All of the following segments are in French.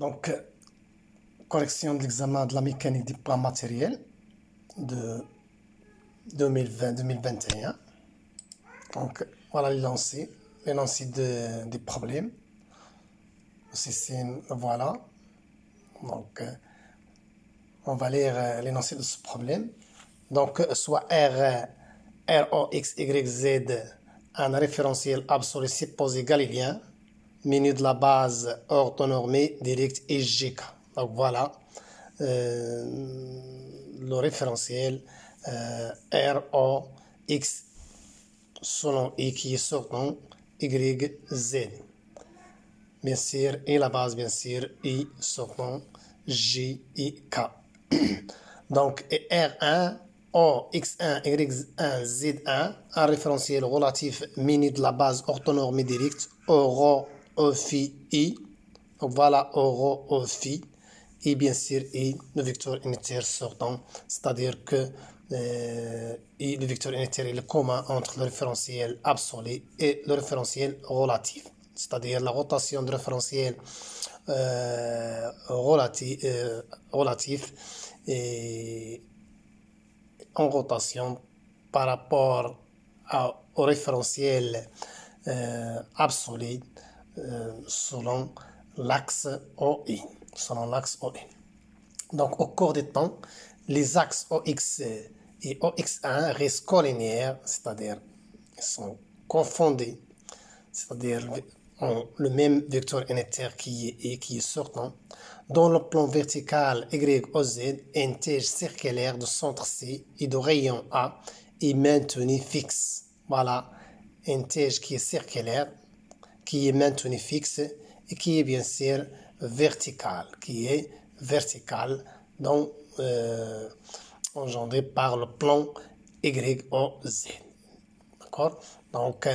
Donc, correction de l'examen de la mécanique des plans matériels de 2020-2021. Donc, voilà l'énoncé des problèmes. C'est voilà. Donc, on va lire l'énoncé de ce problème. Donc, soit R, O, X, Y, Z, un référentiel absolu supposé galiléen, menu de la base orthonormée directe et GK. Donc, voilà le référentiel R, O, X, selon I qui est sortant, Y, Z. Bien sûr, et la base, bien sûr, I sortant, J, I, K. Donc, R1, O, X1, Y1, Z1, un référentiel relatif muni de la base orthonormée directe, euro, E, phi, I. Donc, voilà, euro, E, phi. Et bien sûr, I, le vecteur unitaire sortant, c'est-à-dire que I, le vecteur unitaire est le commun entre le référentiel absolu et le référentiel relatif. C'est-à-dire la rotation de référentiel relatif et en rotation par rapport au référentiel absolu selon l'axe OI. Donc, au cours du temps, les axes OX et OX1 restent collinéaires, c'est-à-dire ils sont confondus, c'est-à-dire le même vecteur unitaire qui est sortant. Dans le plan vertical YOZ, un tige circulaire de centre C et de rayon A est maintenu fixe. Voilà, un tige qui est circulaire, qui est maintenu fixe et qui est bien sûr vertical, donc engendré par le plan YOZ. D'accord? Donc,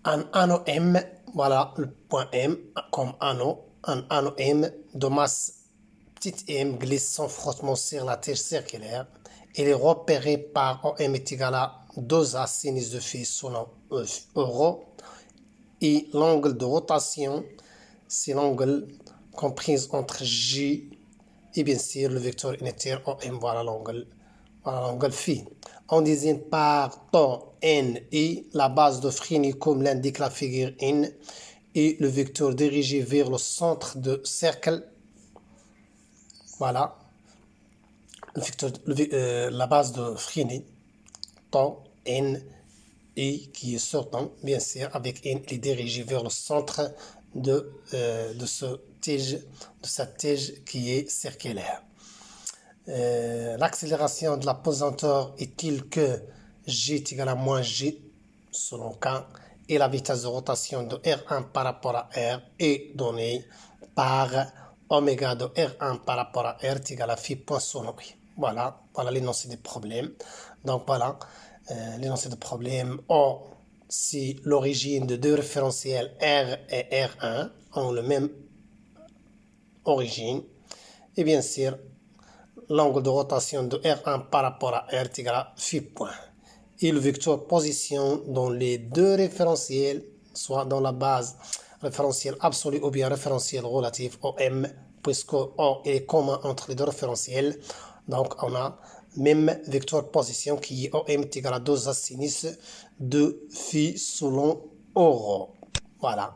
un anneau M, voilà le point M comme anneau, un anneau M de masse petite m glisse sans frottement sur la tige circulaire. Il est repéré par OM est égal à 2A sinus de phi selon euro. Et l'angle de rotation, c'est l'angle compris entre J et bien sûr le vecteur unitaire OM, voilà l'angle phi. On désigne par temps N et la base de Fresnel comme l'indique la figure N et le vecteur dirigé vers le centre de cercle. Voilà la base de Fresnel, temps N et qui est sortant, bien sûr, avec N, il est dirigé vers le centre de cette tige qui est circulaire. L'accélération de la pesanteur est-il que G est égal à moins G, selon K, et la vitesse de rotation de R1 par rapport à R est donnée par oméga de R1 par rapport à R est égal à phi point selon I. Voilà l'énoncé des problèmes. Donc voilà l'énoncé de problème. O, si l'origine de deux référentiels R et R1 ont la même origine, et bien sûr, l'angle de rotation de R1 par rapport à R est égal à phi point. Et le vecteur position dans les deux référentiels, soit dans la base référentiel absolu ou bien référentiel relatif OM, puisque O est commun entre les deux référentiels. Donc, on a même vecteur position qui est OM est égal à 2A sinus de phi selon euro. Voilà.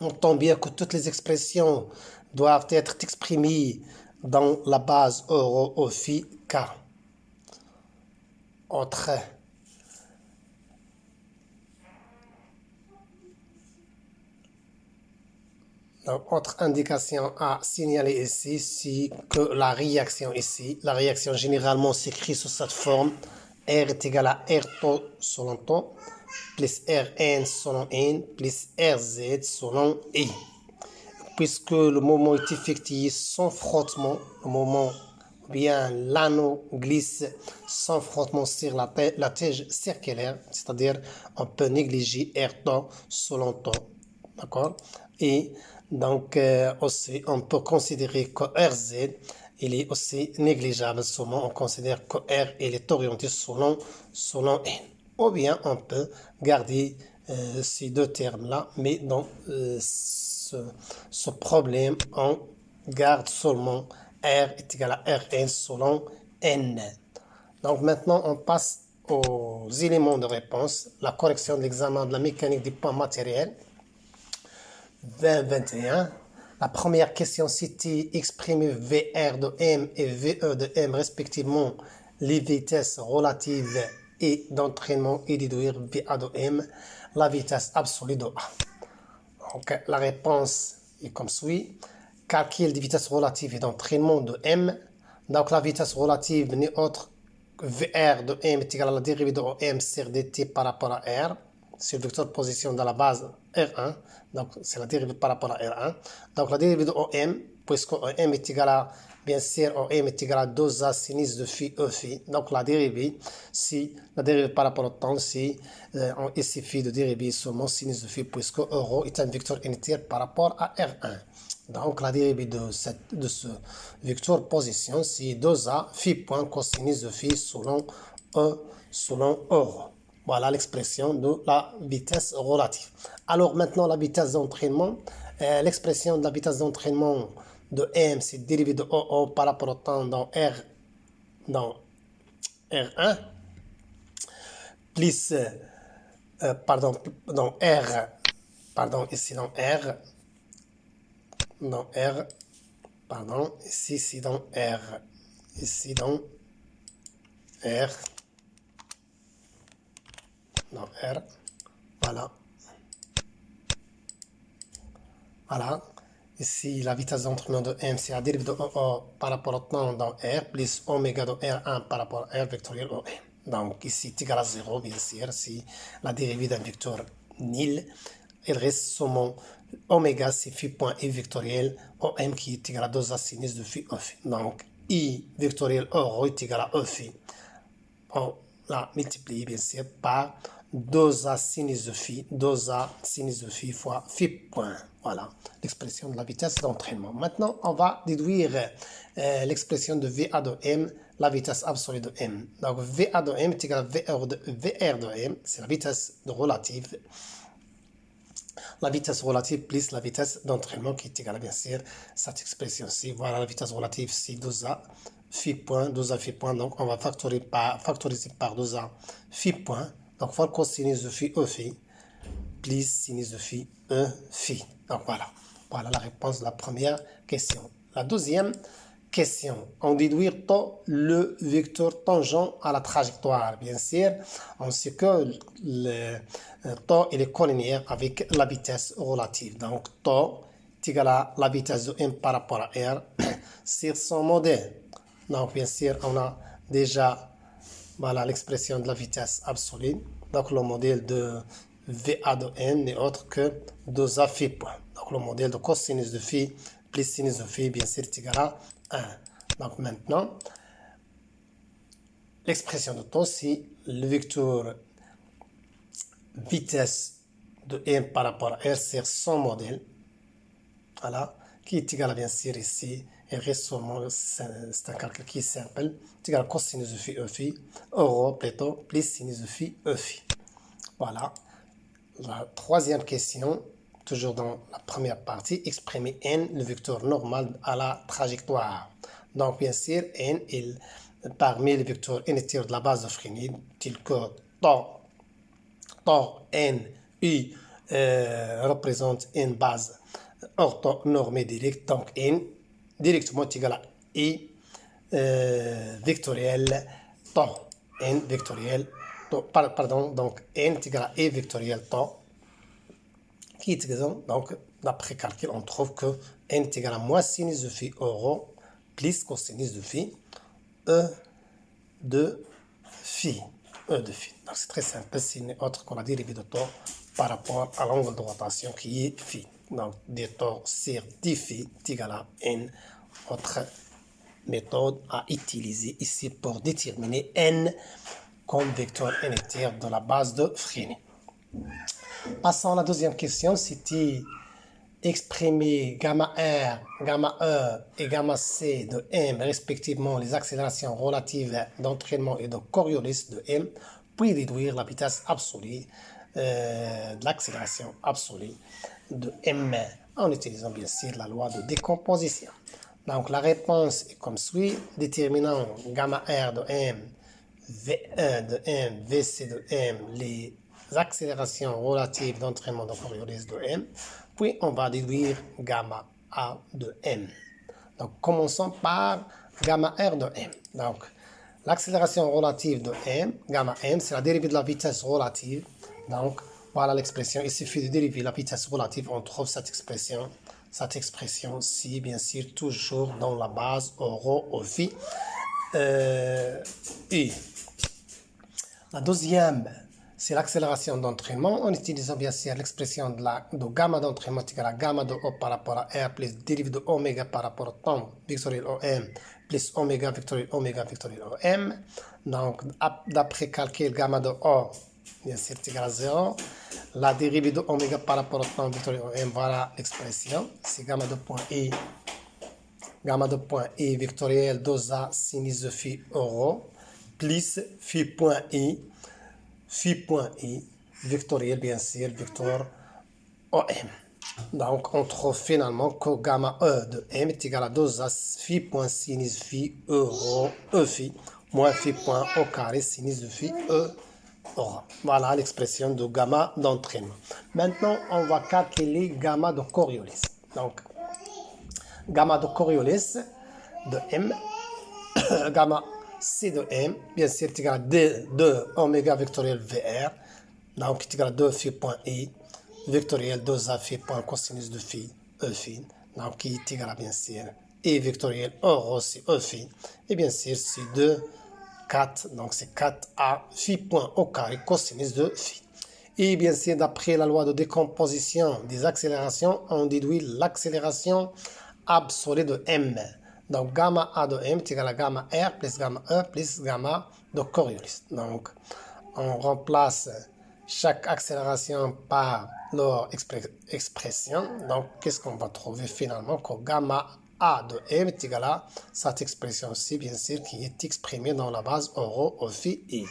On entend bien que toutes les expressions doivent être exprimées dans la base euro au phi K. Autre indication à signaler ici, c'est que la réaction généralement s'écrit sous cette forme. R est égal à R taux selon taux, plus Rn selon N, plus Rz selon I. Puisque le moment est effectué sans frottement, le moment bien l'anneau glisse sans frottement sur la tige circulaire, c'est-à-dire on peut négliger R taux selon taux. D'accord? Et donc aussi on peut considérer que RZ il est aussi négligeable seulement on considère que R il est orienté selon N. Ou bien on peut garder ces deux termes-là, mais dans ce problème, on garde seulement R est égal à Rn selon N. Donc maintenant, on passe aux éléments de réponse. La correction de l'examen de la mécanique des points matériels. 2021. La première question, c'était exprimer VR de M et VE de M respectivement les vitesses relatives et d'entraînement et déduire VA de M, la vitesse absolue de A. Donc la réponse est comme suit. Calcul des vitesses relatives et d'entraînement de M. Donc la vitesse relative n'est autre que VR de M est égal à la dérivée de OM sur dt par rapport à R. C'est le vecteur de position dans la base R1. Donc c'est la dérivée par rapport à R1. Donc la dérivée de OM, puisque OM est égal à, bien sûr, OM est égal à 2A sinus de phi E phi. Donc la dérivée, si la dérivée par rapport au temps, si il suffit de dériver seulement sinus de phi, puisque euro est un vecteur unitaire par rapport à R1. Donc la dérivée de ce vecteur position, c'est 2A phi point cosinus de phi selon E selon euro. Voilà l'expression de la vitesse relative. Alors maintenant la vitesse d'entraînement, l'expression de la vitesse d'entraînement de M, c'est dérivée de OO par rapport au temps dans R1, plus, dans R, ici dans R, ici c'est dans R, ici dans R, voilà. Voilà. Ici, la vitesse d'entraînement de M, c'est la dérivée de OO par rapport au temps dans R, plus oméga de R1 par rapport à R vectoriel OM. Donc ici, c'est égal à 0, bien sûr, si la dérivée d'un vecteur nil, il reste seulement oméga, c'est phi point I vectoriel OM qui est égal à 2A sinus de phi E phi. Donc I vectoriel euro est égal à E phi. On l'a multiplié, bien sûr, par 2A sinus de phi, 2A sinus de phi fois phi point. Voilà l'expression de la vitesse d'entraînement. Maintenant, on va déduire l'expression de VA de M, la vitesse absolue de M. Donc, VA de M est égal à VR de M, c'est la vitesse relative. La vitesse relative plus la vitesse d'entraînement qui est égale à, bien sûr, cette expression-ci. Voilà la vitesse relative, c'est 2A phi point, 2A phi point. Donc, on va factoriser par 2A phi point. Donc, fois cosinus de phi E phi plus sinus de phi E phi. Donc, voilà la réponse de la première question. La deuxième question, on déduit le vecteur tangent à la trajectoire. Bien sûr, on sait que le taux est collinéaire avec la vitesse relative. Donc, taux est égal à la vitesse de M par rapport à R sur son modèle. Donc, bien sûr, on a déjà l'expression de la vitesse absolue. Donc, le modèle de VA de N n'est autre que 2A phi point. Donc, le modèle de cosinus de phi plus sinus de phi, bien sûr, est égal à 1. Donc, maintenant, l'expression de taux, c'est le vecteur vitesse de M par rapport à R sur son modèle. Voilà, qui est égal à, bien sûr, ici, et reste seulement, c'est un calcul qui est simple, c'est égal à cosinus de phi E phi, euro plutôt, plus sinus de phi E phi. Voilà. La troisième question, toujours dans la première partie, exprimer N, le vecteur normal à la trajectoire. Donc, bien sûr, N est parmi les vecteurs unitaires de la base de Fresnel, tels que tau N, U représente une base orthonormée directe. Donc, N directement est égal à I vectoriel tau. N vectoriel donc N est égal à E vectoriel tau, qui est égal, donc d'après calcul, on trouve que N est égal à moins sinus de phi euro plus cosinus de phi E de phi. Donc c'est très simple, ce n'est autre que la dérivée de tau par rapport à l'angle de rotation qui est phi. Donc d tau sur d phi est égal à N. Autre méthode à utiliser ici pour déterminer N comme vecteur unitaire de la base de Fresnel. Passons à la deuxième question, c'était exprimer gamma R, gamma E et gamma C de M, respectivement les accélérations relatives d'entraînement et de Coriolis de M, puis déduire la vitesse absolue de l'accélération absolue de M en utilisant bien sûr la loi de décomposition. Donc la réponse est comme suit, déterminant gamma R de M, V1 de M, Vc de M, les accélérations relatives d'entraînement de Coriolis de M, puis on va déduire gamma A de M. Donc commençons par gamma R de M. Donc l'accélération relative de M, gamma M, c'est la dérivée de la vitesse relative. Donc voilà l'expression, il suffit de dériver la vitesse relative, on trouve cette expression-ci, bien sûr, toujours dans la base rho au phi U. La deuxième, c'est l'accélération d'entraînement en utilisant bien sûr l'expression de gamma d'entraînement égale à gamma de O par rapport à R plus dérivée de oméga par rapport au temps vectoriel OM plus oméga vectoriel OM. Donc, d'après calcul gamma de O, bien sûr, c'est égal à 0. La dérivée de oméga par rapport au temps vectoriel OM, voilà l'expression. C'est gamma de point I. Gamma de point I vectoriel 2A sinus de phi euro plus phi point I vectoriel bien sûr vecteur OM. Donc on trouve finalement que gamma E de M est égal à 2A phi point sinus phi euro E phi moins phi point au carré sinus de phi E euro. Voilà l'expression de gamma d'entraînement. Maintenant on va calculer gamma de Coriolis. Donc gamma de Coriolis de M, gamma C de M, bien sûr, est égal à 2 oméga vectoriel VR, donc est égal à 2 phi point I, vectoriel 2A phi point cosinus de phi, E phi, donc qui est égal à bien sûr I vectoriel euro c'est E phi, et bien sûr c'est 2, 4, donc c'est 4A phi point au carré cosinus de phi. Et bien sûr, d'après la loi de décomposition des accélérations, on déduit l'accélération absolue de M. Donc, gamma A de M est égal à gamma R plus gamma E plus gamma de Coriolis. Donc, on remplace chaque accélération par leur expression. Donc, qu'est-ce qu'on va trouver finalement? Que gamma A de M est égal à cette expression-ci, bien sûr, qui est exprimée dans la base rho au phi I.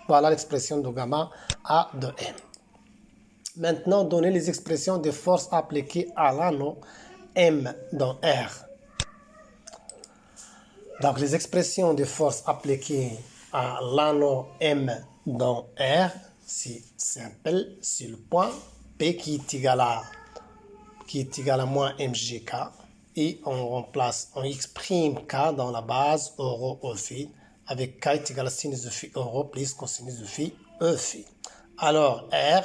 Voilà l'expression de gamma A de M. Maintenant, donner les expressions de forces appliquées à l'anneau M dans R. Donc, les expressions de forces appliquées à l'anneau M dans R, c'est simple, c'est le point P qui est égal à moins mgk, et on exprime K dans la base rho au phi, avec K est égal à sinus de phi euro plus cosinus de phi E phi. Alors, R,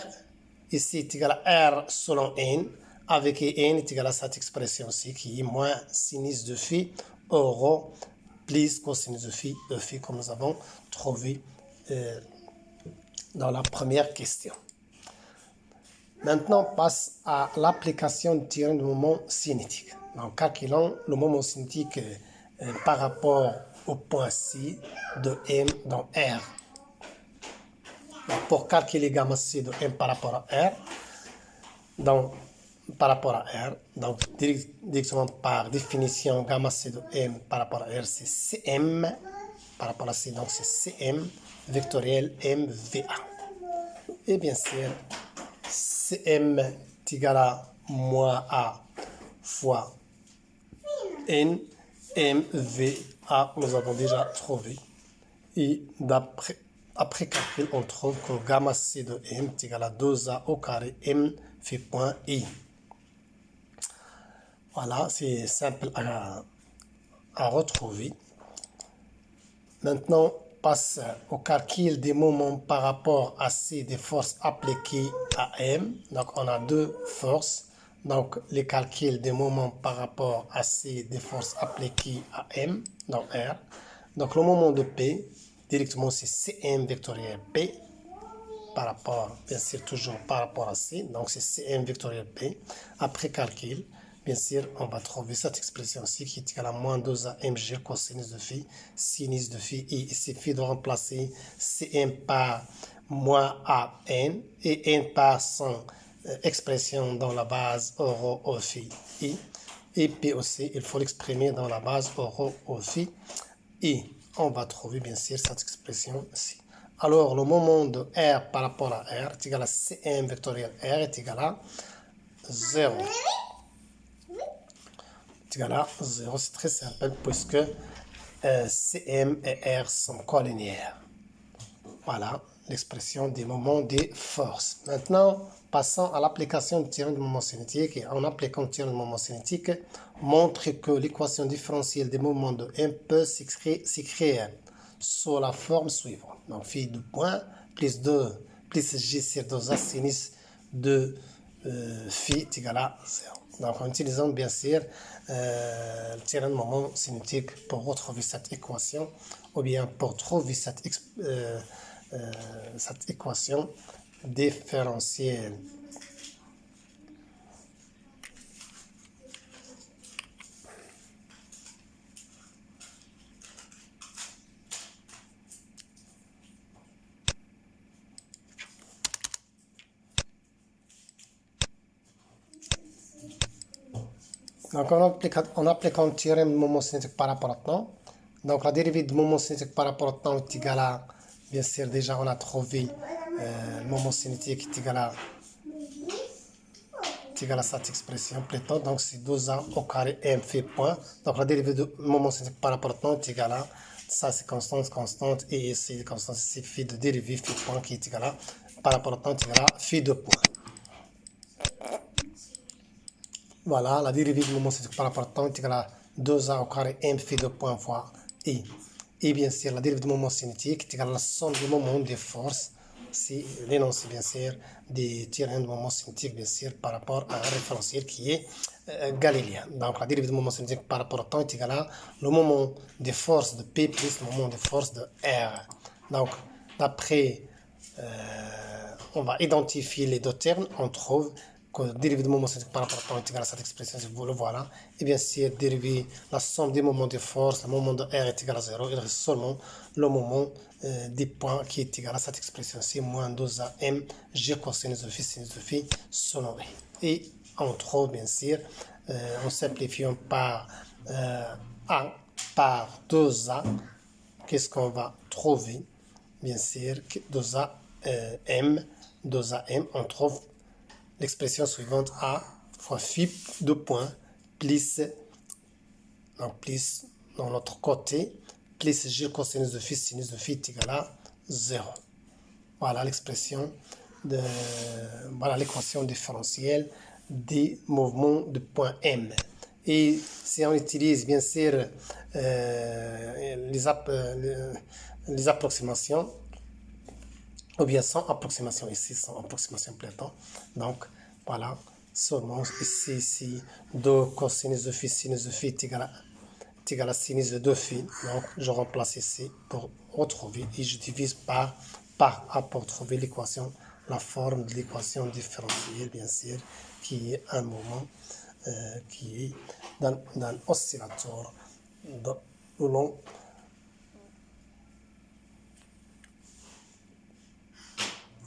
ici est égal à R selon N, avec N est égal à cette expression-ci qui est moins sinus de phi euro plus cosinus de phi E phi, comme nous avons trouvé dans la première question. Maintenant, on passe à l'application du théorème du moment cinétique. Donc, calculons le moment cinétique par rapport au point C de M dans R. Donc, pour calculer gamma C de M par rapport à R, donc directement par définition, gamma C de M par rapport à R, c'est Cm, par rapport à C, donc c'est Cm vectoriel MVA. Et bien sûr, Cm est égal à moins A fois N, MVA, nous avons déjà trouvé. Et après calcul, on trouve que gamma C de M est égal à 2A au carré M phi point I. Voilà, c'est simple à retrouver. Maintenant, on passe au calcul des moments par rapport à C des forces appliquées à M. Donc, on a deux forces. Donc, les calculs des moments par rapport à C des forces appliquées à M dans R. Donc, le moment de P, directement, c'est Cm vectoriel P par rapport, bien sûr, toujours par rapport à C. Donc, c'est Cm vectoriel P. Après calcul, bien sûr, on va trouver cette expression-ci qui est égale à moins 2A mg cosinus de phi, sinus de phi. Et il suffit de remplacer Cm par moins AN et N par son expression dans la base rho au phi I. Et P aussi, il faut l'exprimer dans la base rho au phi I. On va trouver bien sûr cette expression-ci. Alors, le moment de R par rapport à R est égal à Cm vectoriel R est égal à 0. Est égal à 0, c'est très simple puisque Cm et R sont collinéaires. Voilà l'expression des moments des forces. Maintenant, passons à l'application du théorème de moment cinétique. Et en appliquant le théorème de moment cinétique, montre que l'équation différentielle des moments de M peut s'écrire sous la forme suivante. Donc, phi de point plus 2 plus G sur 2A sinus de phi est égal à 0. Donc, en utilisant bien sûr le théorème de moment cinétique pour retrouver cette équation ou bien pour trouver cette équation différentielle. Donc, en appliquant le théorème de moment cinétique par rapport au temps, donc la dérivée du moment cinétique par rapport au temps est égale à, bien sûr, déjà on a trouvé le moment cinétique est égal à cette expression plutôt, donc c'est 2a au carré m fait point. Donc la dérivée du moment cinétique par rapport au temps est égale à, ça c'est constante, et ici constante, c'est phi de dérivée phi point qui est égal à, par rapport au temps est égal à phi de point. Voilà, la dérivée du moment cinétique par rapport au temps est égale à 2a au carré m phi de point fois i. Et bien sûr, la dérivée du moment cinétique est égale à la somme du moment des forces, c'est l'énoncé bien sûr des théorèmes de moment cinétique bien sûr par rapport à un référentiel qui est galiléen. Donc la dérivée du moment cinétique par rapport au temps est égale à le moment des forces de P plus le moment des forces de R. Donc d'après, on va identifier les deux termes, on trouve que la dérivée du moment cinétique par rapport au temps est égale à cette expression, vous le voilà. Et bien sûr, dériver la somme des moments de force, le moment de R est égal à 0, il reste seulement le moment des points qui est égal à cette expression-ci, moins 2a m, g cosinus de phi selon V. Et on trouve bien sûr, en simplifiant par A par 2a, qu'est-ce qu'on va trouver? Bien sûr, 2a m, on trouve l'expression suivante A fois phi de point plus, donc plus dans l'autre côté, plus G cosinus de phi est égal à 0. Voilà l'expression de, voilà l'équation différentielle des mouvements de point M. Et si on utilise bien sûr les approximations, ou bien sans approximation, ici sans approximation plutôt, donc voilà, seulement ici 2 cosinus de phi est égal à sinus de 2 phi, donc je remplace ici pour retrouver et je divise par A pour trouver l'équation, la forme de l'équation différentielle bien sûr, qui est un moment qui est dans un oscillateur le long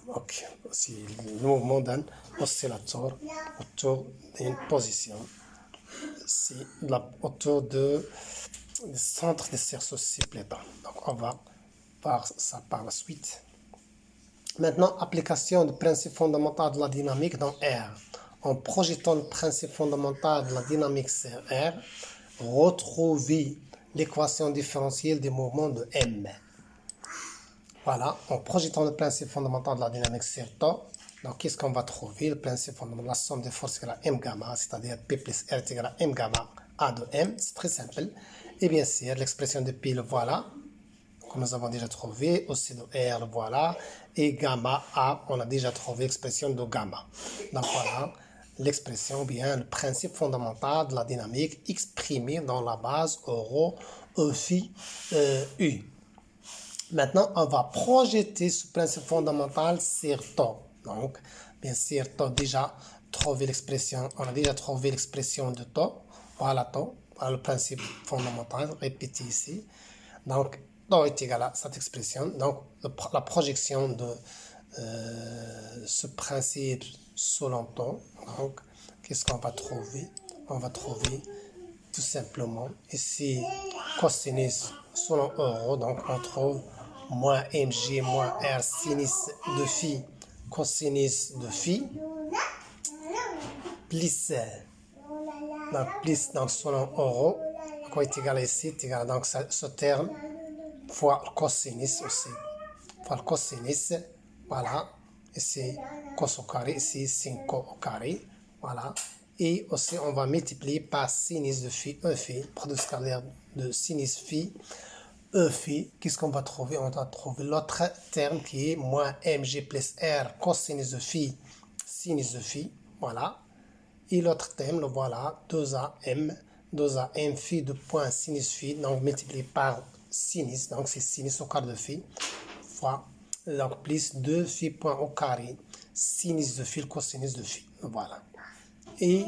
ok, c'est le mouvement d'un oscillateur autour d'une position. C'est autour du centre de cerceau supplétant. Donc, on va voir ça par la suite. Maintenant, application du principe fondamental de la dynamique dans R. En projetant le principe fondamental de la dynamique sur R, retrouver l'équation différentielle des mouvements de M. Voilà, en projetant le principe fondamental de la dynamique sur temps, donc qu'est-ce qu'on va trouver? Le principe fondamental, la somme des forces égale à M gamma, c'est-à-dire P plus R est égal à M gamma A de M, c'est très simple. Et bien sûr, l'expression de P, le voilà, que nous avons déjà trouvé, aussi de R, le voilà, et gamma A, on a déjà trouvé l'expression de gamma. Donc voilà, l'expression, bien, le principe fondamental de la dynamique exprimé dans la base rho phi U. Maintenant, on va projeter ce principe fondamental sur temps. Donc, bien sûr, temps déjà trouvé l'expression, on a déjà trouvé l'expression de temps. Voilà temps, voilà le principe fondamental répété ici. Donc, temps est égal à cette expression. Donc, la projection de ce principe selon temps. Donc, qu'est-ce qu'on va trouver? On va trouver tout simplement ici cosinus selon euro. Donc, on trouve moins mg moins r sinus de phi cosinus de phi plus donc selon euro quoi est égal ici est égal donc ce terme fois le cosinus aussi fois le cosinus voilà ici cos au carré ici sin co au carré voilà et aussi on va multiplier par sinus de phi e phi produit scalaire de sinus phi e phi. Qu'est-ce qu'on va trouver? On va trouver l'autre terme qui est moins mg plus r cosinus de phi sinus de phi, voilà. Et l'autre terme, le voilà, 2a m phi de point sinus phi, donc multiplié par sinus, donc c'est sinus au carré de phi, fois, donc plus 2 phi point au carré, sinus de phi, cosinus de phi, voilà. Et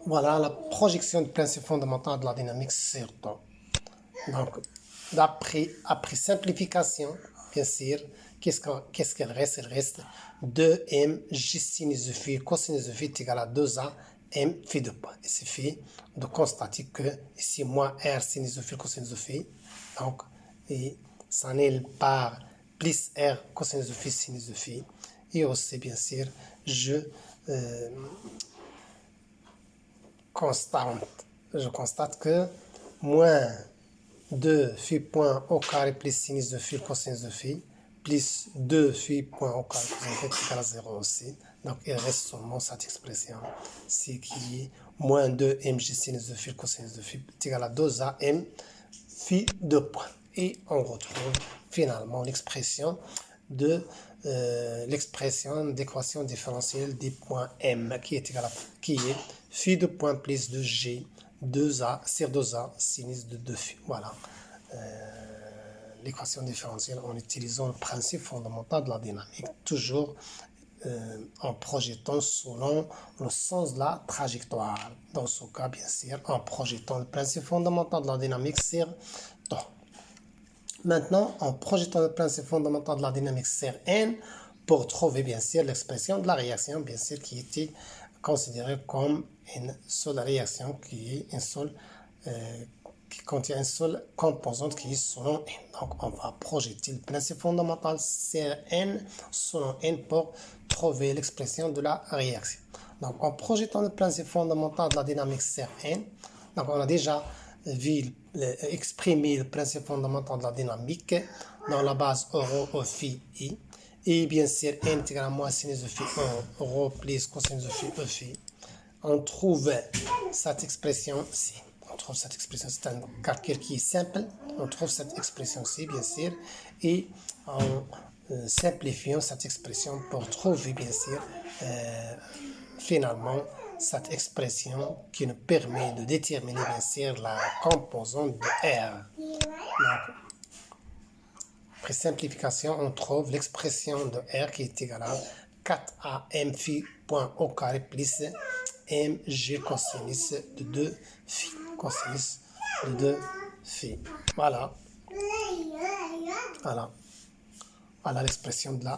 voilà la projection du principe fondamental de la dynamique sur temps. Donc, après simplification, bien sûr, qu'est-ce qu'elle reste? Il reste 2m j sinus de phi cosinus de phi est égal à 2a m phi de point. Il suffit de constater que ici, moins r sinus de phi cosinus de phi, donc, et s'annule par plus r cosinus de phi sinus de phi. Et aussi, bien sûr, je constate que moins 2 phi point au carré plus sinus de phi cosinus de phi plus 2 phi point au carré cosinus de phi est égal à 0 aussi. Donc il reste seulement cette expression, c'est qui est moins 2 mg sinus de phi cosinus de phi est égal à 2a m phi de point. Et on retrouve finalement l'expression de l'expression d'équation différentielle des points m qui est égal à phi de point plus de g 2a sur 2a sinus de 2 phi. Voilà l'équation différentielle en utilisant le principe fondamental de la dynamique, toujours en projetant selon le sens de la trajectoire. Dans ce cas, bien sûr, en projetant le principe fondamental de la dynamique sur temps. Maintenant, en projetant le principe fondamental de la dynamique sur n, pour trouver bien sûr l'expression de la réaction, bien sûr, qui était considérée comme une seule réaction, qui est une seule, qui contient une seule composante qui est selon n. Donc, on va projeter le principe fondamental sur n selon n pour trouver l'expression de la réaction. Donc, en projetant le principe fondamental de la dynamique sur n, donc on a déjà exprimer le principe fondamental de la dynamique dans la base rho au phi i. Et bien sûr, n est égal à moins sinus de phi 1, rho plus cosinus de phi e phi. On trouve cette expression-ci. On trouve cette expression, c'est un calcul qui est simple. On trouve cette expression-ci, bien sûr. Et en simplifiant cette expression pour trouver, bien sûr, finalement, cette expression qui nous permet de déterminer bien sûr la composante de R. Donc, après simplification, on trouve l'expression de R qui est égale à 4a m phi point au carré plus mg cosinus de 2 phi. Cosinus de 2 phi. Voilà. Voilà l'expression de la